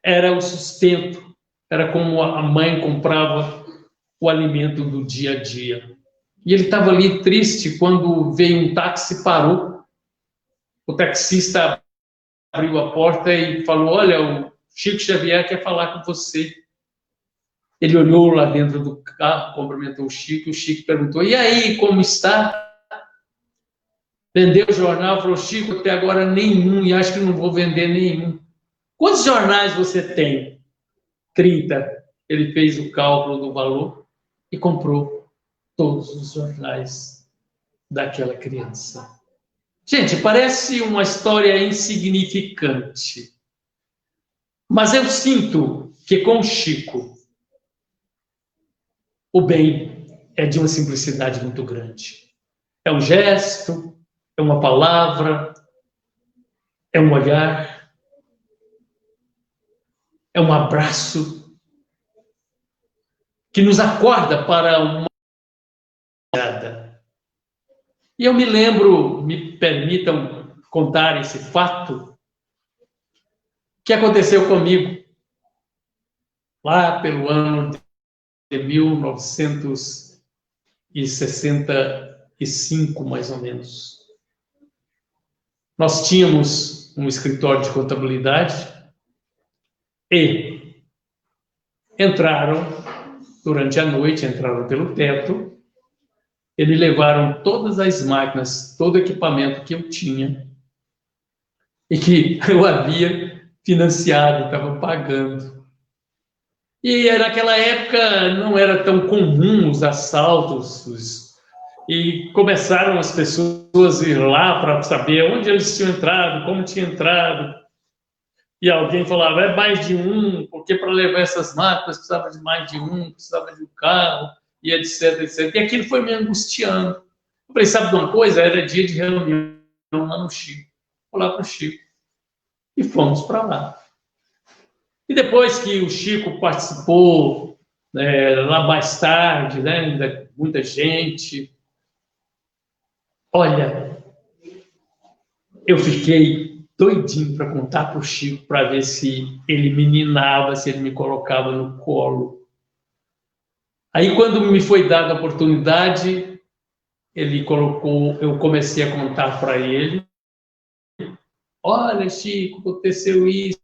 era o sustento, era como a mãe comprava o alimento do dia a dia. E ele estava ali triste quando veio um táxi, parou. O taxista abriu a porta e falou: olha, o Chico Xavier quer falar com você. Ele olhou lá dentro do carro, cumprimentou o Chico perguntou: e aí, como está? Vendeu o jornal, falou: Chico, até agora nenhum, e acho que não vou vender nenhum. Quantos jornais você tem? 30. Ele fez o cálculo do valor e comprou todos os jornais daquela criança. Gente, parece uma história insignificante, mas eu sinto que com o Chico, o bem é de uma simplicidade muito grande. É um gesto, é uma palavra, é um olhar, é um abraço que nos acorda para uma olhada. E eu me lembro, me permitam contar esse fato, que aconteceu comigo lá pelo ano de 1965, mais ou menos. Nós tínhamos um escritório de contabilidade e entraram, durante a noite, entraram pelo teto, eles levaram todas as máquinas, todo o equipamento que eu tinha e que eu havia financiado, estava pagando. E naquela época não era tão comum os assaltos, e começaram as pessoas a ir lá para saber onde eles tinham entrado, como tinham entrado. E alguém falava: é mais de um, porque para levar essas máquinas precisava de mais de um, precisava de um carro, e etc, etc. E aquilo foi me angustiando. Eu falei: sabe de uma coisa? Era dia de reunião lá no Chico. Vou lá para o Chico. E fomos para lá. E depois que o Chico participou, lá mais tarde, né, muita gente, olha, eu fiquei doidinho para contar para o Chico, para ver se ele me ninava, se ele me colocava no colo. Aí, quando me foi dada a oportunidade, eu comecei a contar para ele: olha, Chico, aconteceu isso,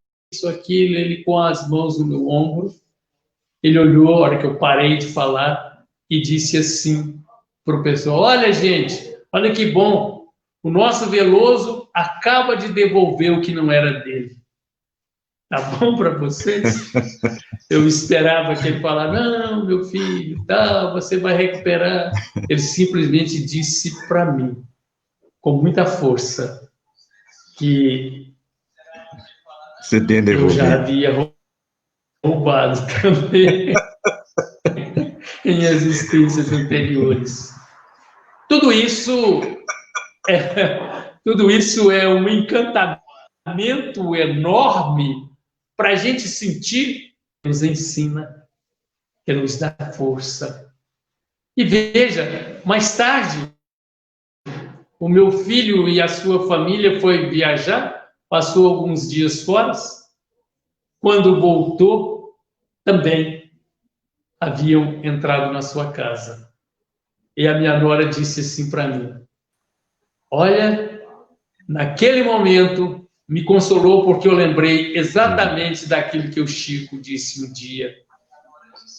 aquilo. Ele com as mãos no meu ombro, ele olhou a hora que eu parei de falar e disse assim para o pessoal: olha, gente, olha que bom, o nosso Veloso acaba de devolver o que não era dele. Tá bom para vocês? Eu esperava que ele falasse: não, meu filho, tá, você vai recuperar. Ele simplesmente disse para mim, com muita força, que eu já havia roubado também em existências anteriores. Tudo isso é um encantamento enorme para a gente sentir, que nos ensina, que nos dá força, E veja, mais tarde, o meu filho e a sua família foi viajar, passou alguns dias fora. Quando voltou, também haviam entrado na sua casa. E a minha nora disse assim para mim: olha, naquele momento me consolou porque eu lembrei exatamente daquilo que o Chico disse um dia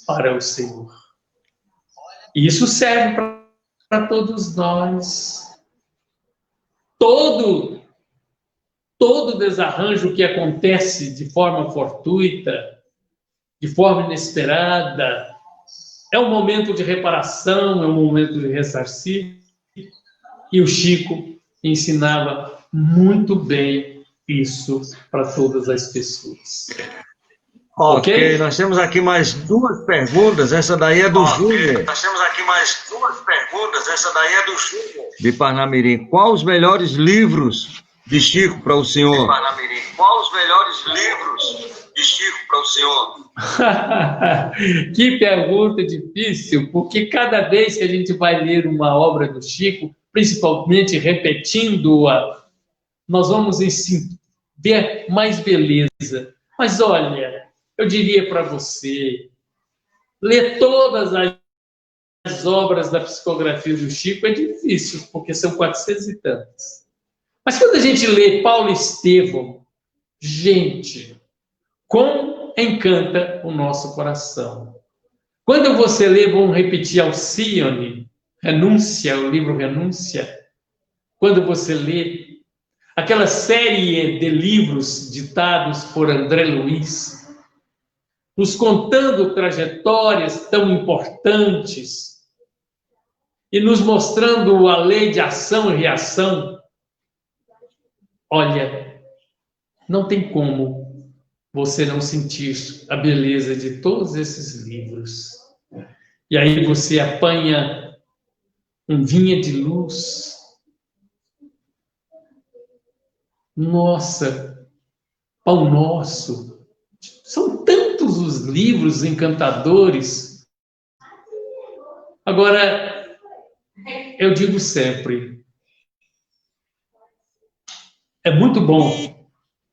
para o Senhor. E isso serve para todos nós. Todo desarranjo que acontece de forma fortuita, de forma inesperada, é um momento de reparação, é um momento de ressarcir. E o Chico ensinava muito bem isso para todas as pessoas. Ok, nós temos aqui mais duas perguntas. Essa daí é do Júnior. Nós temos aqui mais duas perguntas. Essa daí é do Júnior. De Parnamirim. Qual os melhores livros de Chico para o senhor? De Parnamirim. Qual os melhores livros de Chico para o senhor? Que pergunta difícil, porque cada vez que a gente vai ler uma obra do Chico, principalmente repetindo-a, nós vamos ver mais beleza. Mas olha, eu diria para você, ler todas as obras da psicografia do Chico é difícil, porque são 400 e tantas. Mas quando a gente lê Paulo Estevão, gente, como encanta o nosso coração. Quando você lê, vamos repetir Alcione, Renúncia, o livro Renúncia, quando você lê aquela série de livros ditados por André Luiz, nos contando trajetórias tão importantes e nos mostrando a lei de ação e reação, olha, não tem como você não sentir a beleza de todos esses livros. E aí você apanha um vinha de luz. Nossa, Pão Nosso. São tantos os livros encantadores. Agora, eu digo sempre, é muito bom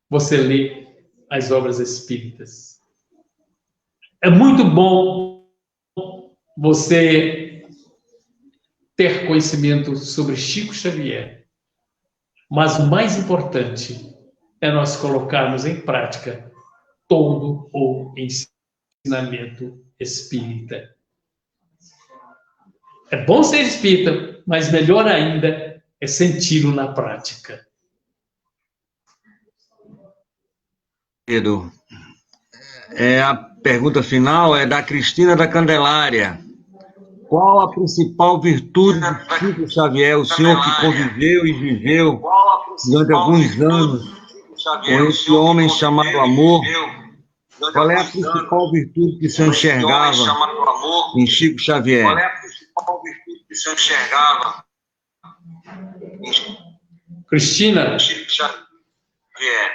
você ler as obras espíritas. É muito bom você ter conhecimento sobre Chico Xavier. Mas o mais importante é nós colocarmos em prática todo o ensinamento espírita. É bom ser espírita, mas melhor ainda é senti-lo na prática. Pedro, a pergunta final é da Cristina da Candelária. Qual a principal virtude de Chico Xavier, o senhor que conviveu e viveu durante alguns anos com esse homem chamado amor? Qual é a principal virtude que o senhor enxergava em Chico Xavier? Qual é a principal virtude que o senhor enxergava Cristina, em Chico Xavier?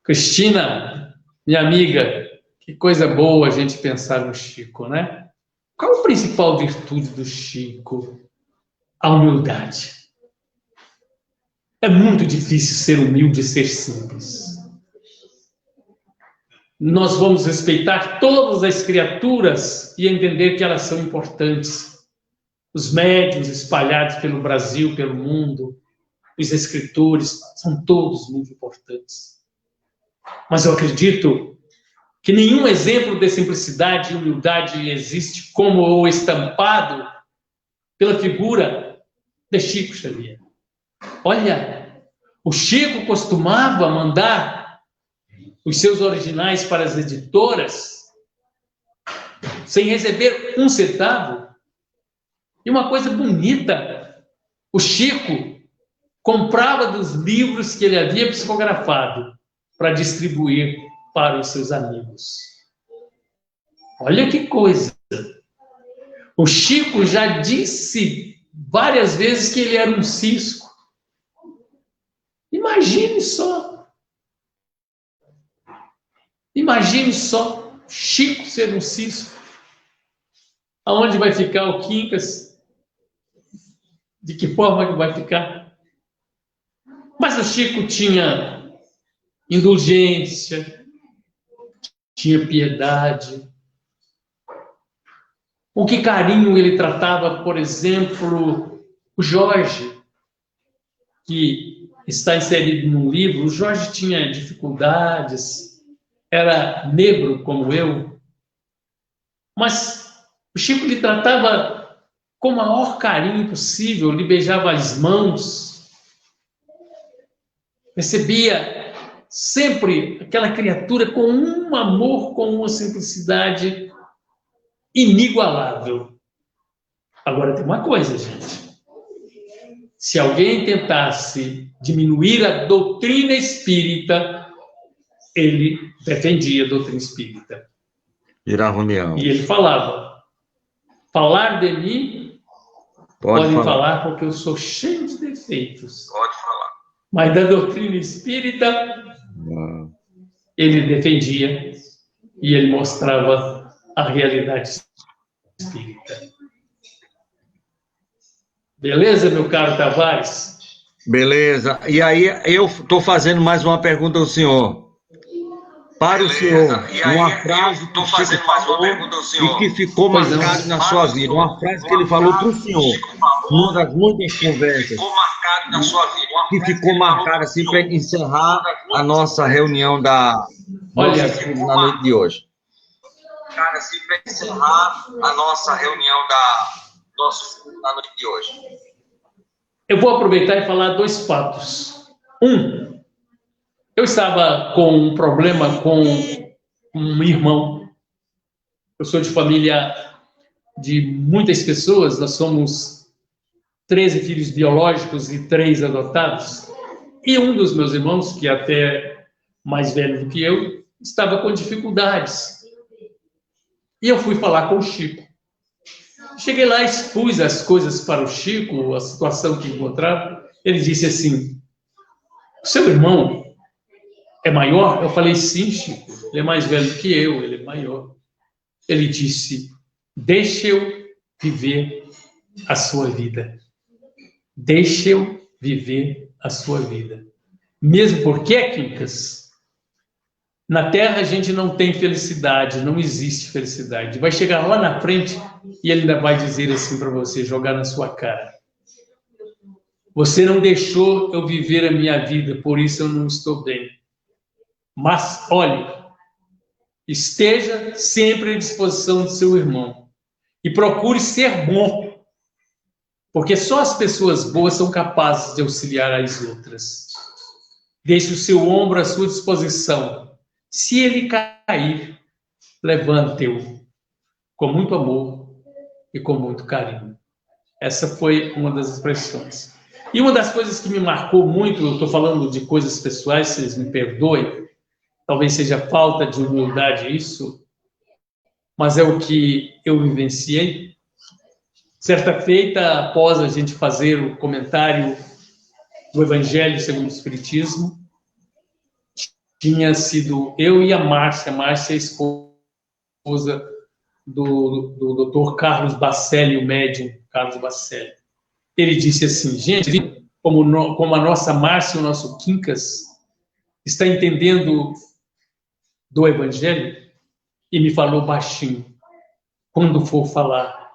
Cristina, minha amiga, que coisa boa a gente pensar no Chico, né? Qual a principal virtude do Chico? A humildade. É muito difícil ser humilde e ser simples. Nós vamos respeitar todas as criaturas e entender que elas são importantes. Os médiuns espalhados pelo Brasil, pelo mundo, os escritores, são todos muito importantes. Mas eu acredito que nenhum exemplo de simplicidade e humildade existe como o estampado pela figura de Chico Xavier. Olha, o Chico costumava mandar os seus originais para as editoras sem receber um centavo. E uma coisa bonita, o Chico comprava dos livros que ele havia psicografado para distribuir para os seus amigos. Olha que coisa! O Chico já disse várias vezes que ele era um cisco. Imagine só! Imagine só Chico ser um cisco. Aonde vai ficar o Quincas? De que forma que vai ficar? Mas o Chico tinha indulgência, tinha piedade. Com que carinho ele tratava, por exemplo, o Jorge, que está inserido num livro. O Jorge tinha dificuldades, era negro como eu, mas o Chico lhe tratava com o maior carinho possível, lhe beijava as mãos, recebia sempre aquela criatura com um amor, com uma simplicidade inigualável. Agora tem uma coisa, gente. Se alguém tentasse diminuir a doutrina espírita, ele defendia a doutrina espírita. Virava união. E ele falava: falar de mim, podem falar porque eu sou cheio de defeitos. Pode falar. Mas da doutrina espírita, ele defendia e ele mostrava a realidade espírita. Beleza, meu caro Tavares? Beleza. E aí, eu estou fazendo mais uma pergunta ao senhor. Para o senhor, uma frase que Chico falou e que ficou marcada na sua vida. Uma frase que ele falou para o senhor, numa das muitas conversas, que ficou marcada assim para encerrar a nossa reunião da na noite de hoje. Para encerrar a nossa reunião na noite de hoje. Eu vou aproveitar e falar dois fatos. Eu estava com um problema com um irmão. Eu sou de família de muitas pessoas. Nós somos 13 filhos biológicos e 3 adotados. E um dos meus irmãos, que é até mais velho do que eu, estava com dificuldades. E eu fui falar com o Chico. Cheguei lá, expus as coisas para o Chico, a situação que encontrava. Ele disse assim: seu irmão é maior? Eu falei: sim, Chico, ele é mais velho que eu, ele é maior. Ele disse: deixe eu viver a sua vida. Deixe eu viver a sua vida. Mesmo porque, Quincas, na Terra a gente não tem felicidade, não existe felicidade. Vai chegar lá na frente e ele ainda vai dizer assim para você, jogar na sua cara: você não deixou eu viver a minha vida, por isso eu não estou bem. Mas, olhe, esteja sempre à disposição do seu irmão e procure ser bom, porque só as pessoas boas são capazes de auxiliar as outras. Deixe o seu ombro à sua disposição. Se ele cair, levante-o com muito amor e com muito carinho. Essa foi uma das expressões. E uma das coisas que me marcou muito, eu estou falando de coisas pessoais, vocês me perdoem, talvez seja falta de humildade isso, mas é o que eu vivenciei. Certa feita, após a gente fazer o comentário do Evangelho segundo o Espiritismo, tinha sido eu e a Márcia, a esposa do Dr. Carlos Bacelli, o médium Carlos Bacelli. Ele disse assim: gente, como a nossa Márcia, o nosso Quincas, está entendendo do Evangelho, e me falou baixinho: quando for falar,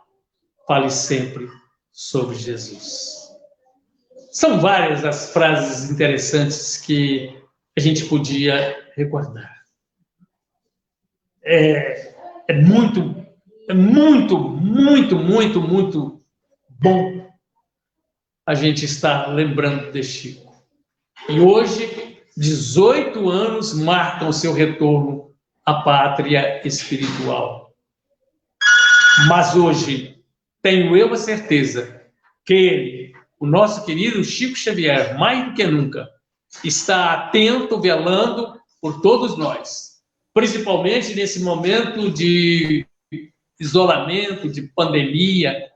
fale sempre sobre Jesus. São várias as frases interessantes que a gente podia recordar. É muito bom a gente estar lembrando de Chico. E hoje, 18 anos marcam o seu retorno à pátria espiritual. Mas hoje, tenho eu a certeza que ele, o nosso querido Chico Xavier, mais do que nunca, está atento, velando por todos nós, principalmente nesse momento de isolamento, de pandemia,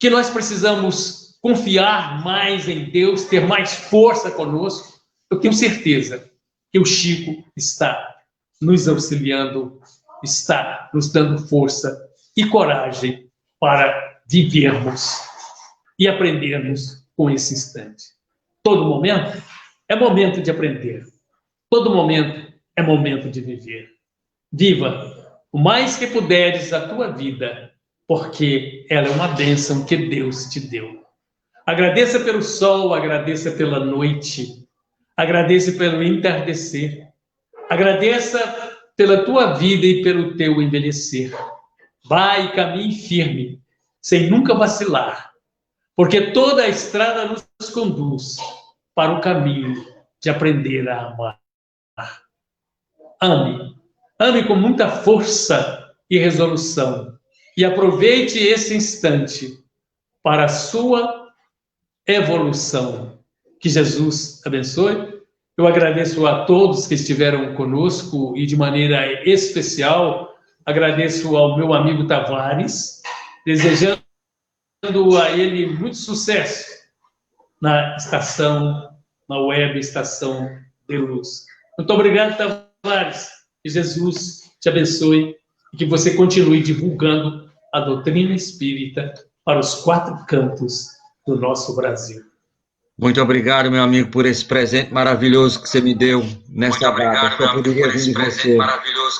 que nós precisamos confiar mais em Deus, ter mais força conosco. Eu tenho certeza que o Chico está nos auxiliando, está nos dando força e coragem para vivermos e aprendermos com esse instante. Todo momento é momento de aprender. Todo momento é momento de viver. Viva o mais que puderes a tua vida, porque ela é uma bênção que Deus te deu. Agradeça pelo sol, agradeça pela noite, agradeça pelo entardecer, agradeça pela tua vida e pelo teu envelhecer. Vai e caminhe firme, sem nunca vacilar, porque toda a estrada nos conduz para o caminho de aprender a amar. Ame, ame com muita força e resolução, e aproveite esse instante para a sua evolução. Que Jesus abençoe. Eu agradeço a todos que estiveram conosco e de maneira especial agradeço ao meu amigo Tavares, desejando a ele muito sucesso na estação, na web Estação de Luz. Muito obrigado, Tavares. Que Jesus te abençoe e que você continue divulgando a doutrina espírita para os 4 cantos do nosso Brasil. Muito obrigado, meu amigo, por esse presente maravilhoso que você me deu nessa data. Só poderia vir de você.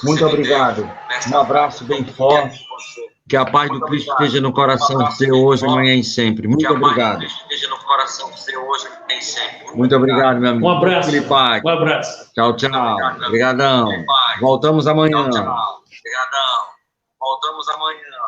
Muito obrigado. Um abraço bem forte. Que a paz do Cristo esteja no coração seu hoje, amanhã e sempre. Muito obrigado. Muito obrigado, meu amigo. Um abraço. Um abraço. Tchau, tchau. Obrigadão. Voltamos amanhã. Obrigadão. Voltamos amanhã.